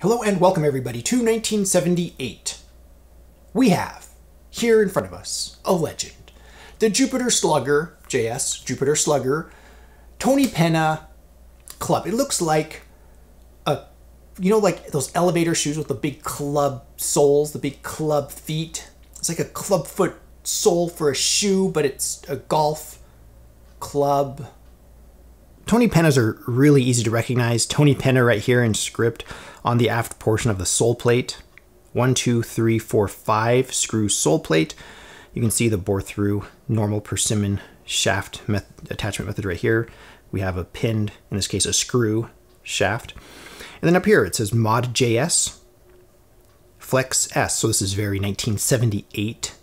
Hello and welcome everybody to 1978. We have here in front of us a legend. The Jupiter Slugger JS, Jupiter Slugger, Toney Penna club. It looks like like those elevator shoes with the big club soles, the big club feet. It's like a club foot sole for a shoe, but it's a golf club. Toney Pennas are really easy to recognize. Toney Penna right here in script on the aft portion of the sole plate. 1, 2, 3, 4, 5 screw sole plate. You can see the bore through normal persimmon shaft attachment method right here. We have a pinned, in this case, a screw shaft. And then up here it says Mod JS Flex S. So this is very 1978.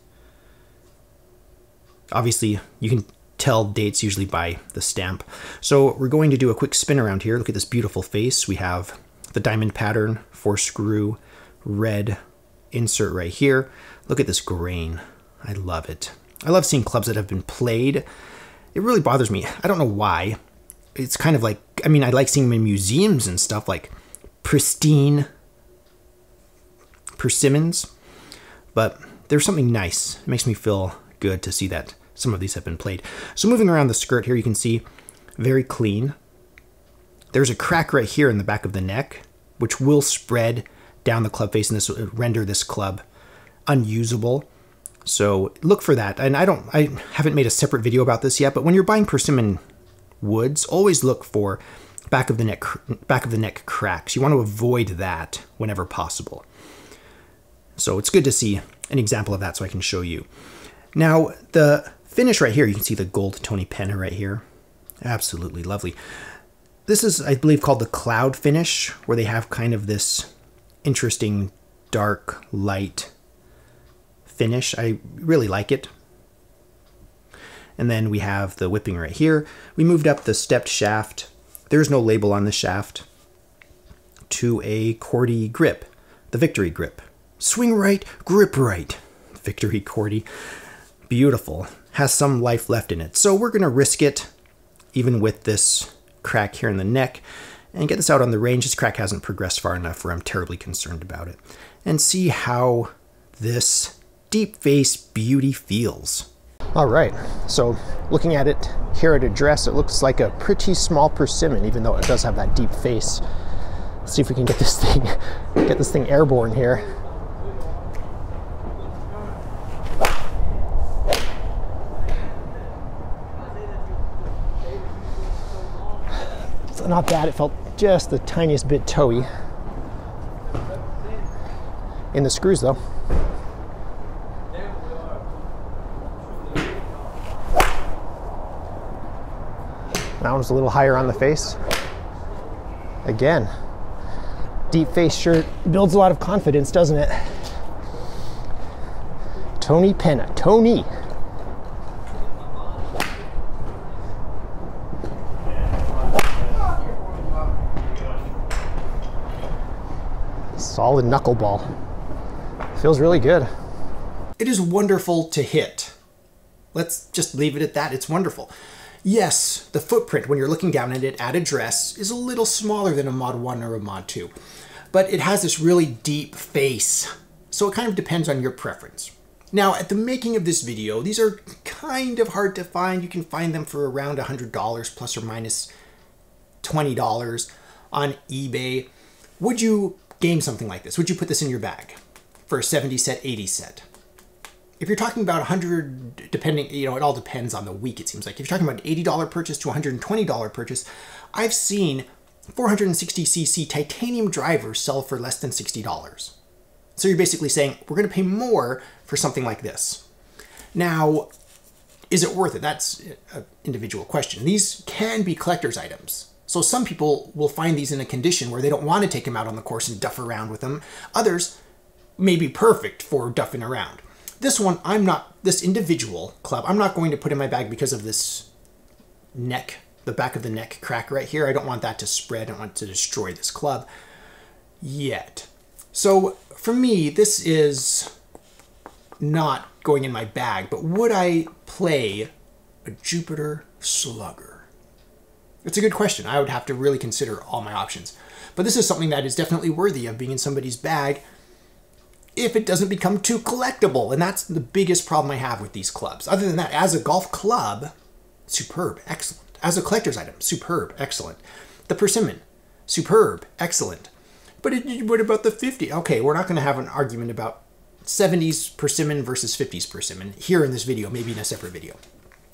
Obviously, you can tell dates usually by the stamp. So we're going to do a quick spin around here. Look at this beautiful face. We have the diamond pattern, 4 screw, red insert right here. Look at this grain. I love it. I love seeing clubs that have been played. It really bothers me. I don't know why. It's kind of like, I mean, I like seeing them in museums and stuff, like pristine persimmons, but there's something nice. It makes me feel good to see that some of these have been played. So moving around the skirt here, you can see very clean. There's a crack right here in the back of the neck, which will spread down the club face, and this will render this club unusable. So look for that. And I haven't made a separate video about this yet, but when you're buying persimmon woods, always look for back of the neck cracks. You want to avoid that whenever possible. So it's good to see an example of that so I can show you. Now the finish right here, you can see the gold Toney Penna right here. Absolutely lovely. This is, I believe, called the cloud finish, where they have kind of this interesting dark light finish. I really like it. And then we have the whipping right here. We moved up the stepped shaft. There's no label on the shaft, to a Cordy grip, the Victory grip. Swing right, grip right. Victory Cordy. Beautiful. Has some life left in it. So we're going to risk it, even with this crack here in the neck, and get this out on the range. This crack hasn't progressed far enough where I'm terribly concerned about it. And see how this deep face beauty feels. All right, so looking at it here at address, it looks like a pretty small persimmon, even though it does have that deep face. Let's see if we can get this thing airborne here. It's not bad. It felt just the tiniest bit toey in the screws though. That one's a little higher on the face. Again, deep face shirt builds a lot of confidence, doesn't it? Toney Penna, Toney. Solid knuckleball. Feels really good. It is wonderful to hit. Let's just leave it at that. It's wonderful. Yes, the footprint when you're looking down at it at address is a little smaller than a Mod 1 or a Mod 2, but it has this really deep face, so it kind of depends on your preference. Now, at the making of this video, these are kind of hard to find. You can find them for around $100 plus or minus $20 on eBay. Would you game something like this? Would you put this in your bag for a 70 set, 80 set? If you're talking about 100, depending, it all depends on the week, it seems like. If you're talking about an $80 purchase to $120 purchase, I've seen 460cc titanium drivers sell for less than $60. So you're basically saying, we're going to pay more for something like this. Now, is it worth it? That's an individual question. These can be collector's items. So some people will find these in a condition where they don't want to take them out on the course and duff around with them. Others may be perfect for duffing around. This one, this individual club, I'm not going to put in my bag because of this neck, the back of the neck crack right here. I don't want that to spread. I don't want to destroy this club yet. So for me, this is not going in my bag, but would I play a Jupiter Slugger? It's a good question. I would have to really consider all my options. But this is something that is definitely worthy of being in somebody's bag if it doesn't become too collectible. And that's the biggest problem I have with these clubs. Other than that, as a golf club, superb, excellent. As a collector's item, superb, excellent. The persimmon, superb, excellent. But what about the 50? Okay, we're not going to have an argument about 70s persimmon versus 50s persimmon here in this video, maybe in a separate video.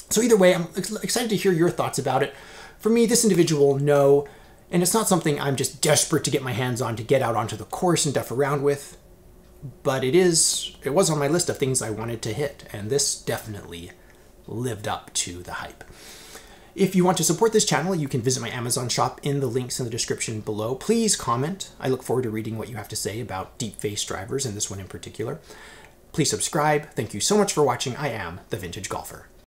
So either way, I'm excited to hear your thoughts about it. For me, this individual, no. And it's not something I'm just desperate to get my hands on to get out onto the course and duff around with. But it was on my list of things I wanted to hit. And this definitely lived up to the hype. If you want to support this channel, you can visit my Amazon shop in the links in the description below. Please comment. I look forward to reading what you have to say about deep face drivers and this one in particular. Please subscribe. Thank you so much for watching. I am The Vintage Golfer.